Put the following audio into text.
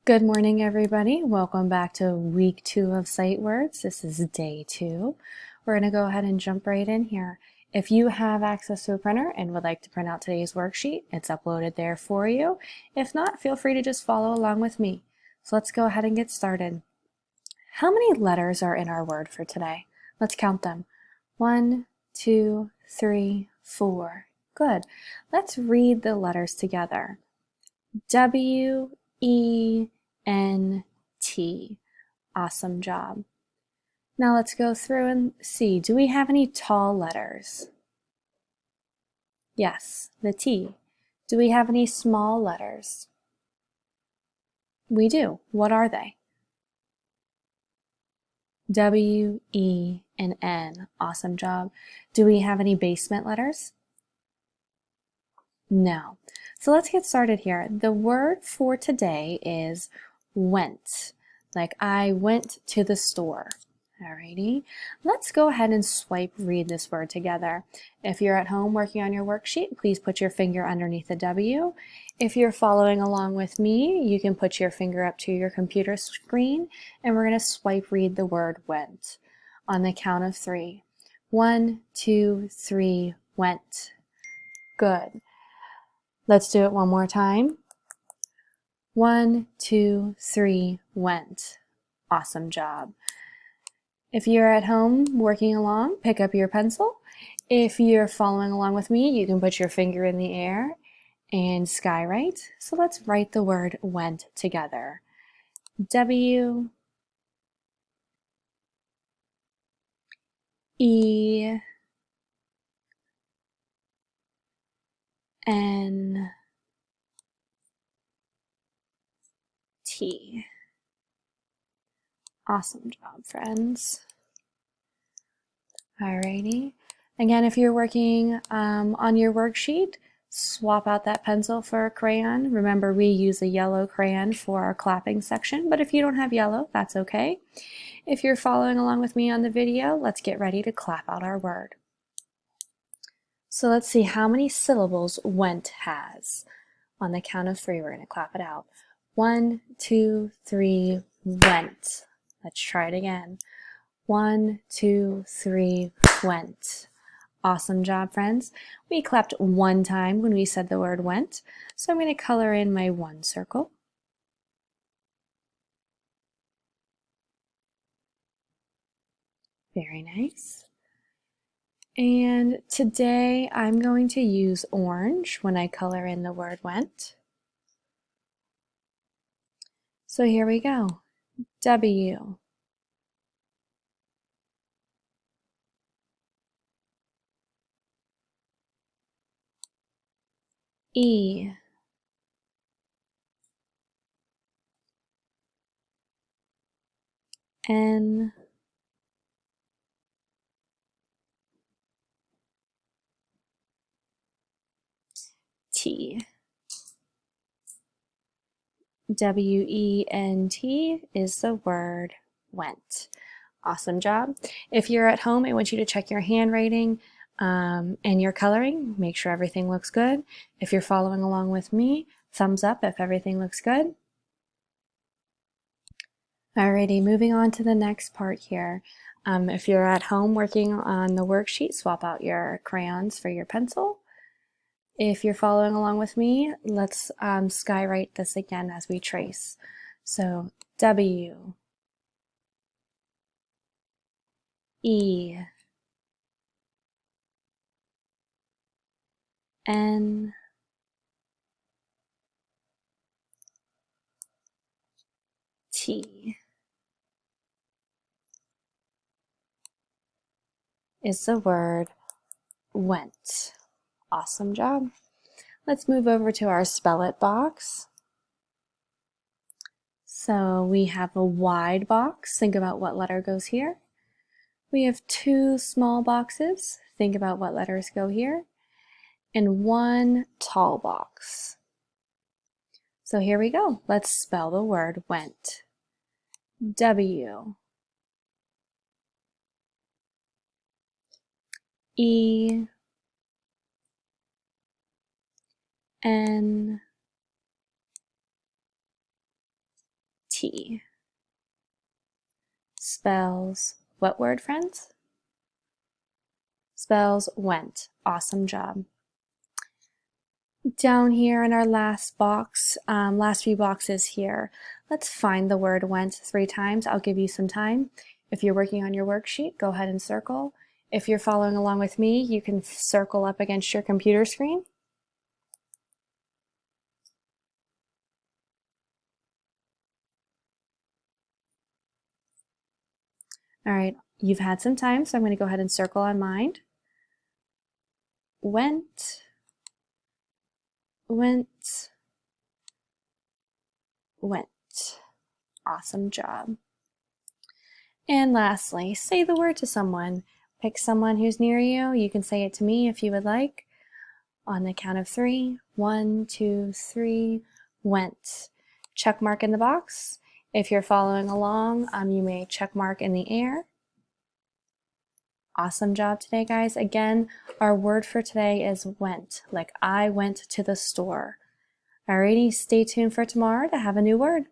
Good morning, everybody. Welcome back to week 2 of Sight Words. This is day 2. We're going to go ahead and jump right in here. If you have access to a printer and would like to print out today's worksheet, it's uploaded there for you. If not, feel free to just follow along with me. So let's go ahead and get started. How many letters are in our word for today? Let's count them. 1, 2, 3, 4. Good. Let's read the letters together. W, E, N, T. Awesome job. Now let's go through and see, do we have any tall letters? Yes, the T. Do we have any small letters? We do. What are they? W, E, and N. Awesome job. Do we have any basement letters? No. So let's get started here. The word for today is went. Like I went to the store. Alrighty. Let's go ahead and swipe read this word together. If you're at home working on your worksheet, please put your finger underneath the W. If you're following along with me, you can put your finger up to your computer screen and we're going to swipe read the word went on the count of 3. 1, 2, 3, went. Good. Let's do it one more time. 1, 2, 3, went. Awesome job. If you're at home working along, pick up your pencil. If you're following along with me, you can put your finger in the air and skywrite. So let's write the word went together. W, E, N, T. Awesome job, friends. Alrighty. Again, if you're working on your worksheet, swap out that pencil for a crayon. Remember, we use a yellow crayon for our clapping section, but if you don't have yellow, that's okay. If you're following along with me on the video, let's get ready to clap out our word. So let's see how many syllables went has. On the count of 3, we're going to clap it out. 1, 2, 3, went. Let's try it again. 1, 2, 3, went. Awesome job, friends. We clapped one time when we said the word went, so I'm going to color in my 1 circle. Very nice. And today I'm going to use orange when I color in the word went. So here we go. W, E, N, T. W-E-N-T is the word went. Awesome job. If you're at home, I want you to check your handwriting and your coloring. Make sure everything looks good. If you're following along with me, thumbs up if everything looks good. Alrighty, moving on to the next part here. If you're at home working on the worksheet, swap out your crayons for your pencil. If you're following along with me, let's skywrite this again as we trace. So W, E, N, T is the word went. Awesome job. Let's move over to our spell it box. So we have a wide box. Think about what letter goes here. We have 2 small boxes. Think about what letters go here. And 1 tall box. So here we go. Let's spell the word went. W, E, N, T. Spells what word, friends? Spells went. Awesome job. Down here in our last box, last few boxes here, let's find the word went 3 times. I'll give you some time. If you're working on your worksheet, go ahead and circle. If you're following along with me, you can circle up against your computer screen. All right, you've had some time, so I'm going to go ahead and circle on mine. Went, went, went. Awesome job. And lastly, say the word to someone. Pick someone who's near you. You can say it to me if you would like. On the count of 3, 1, 2, 3, went. Check mark in the box. If you're following along, you may check mark in the air. Awesome job today, guys. Again, our word for today is went, like I went to the store. Alrighty, stay tuned for tomorrow to have a new word.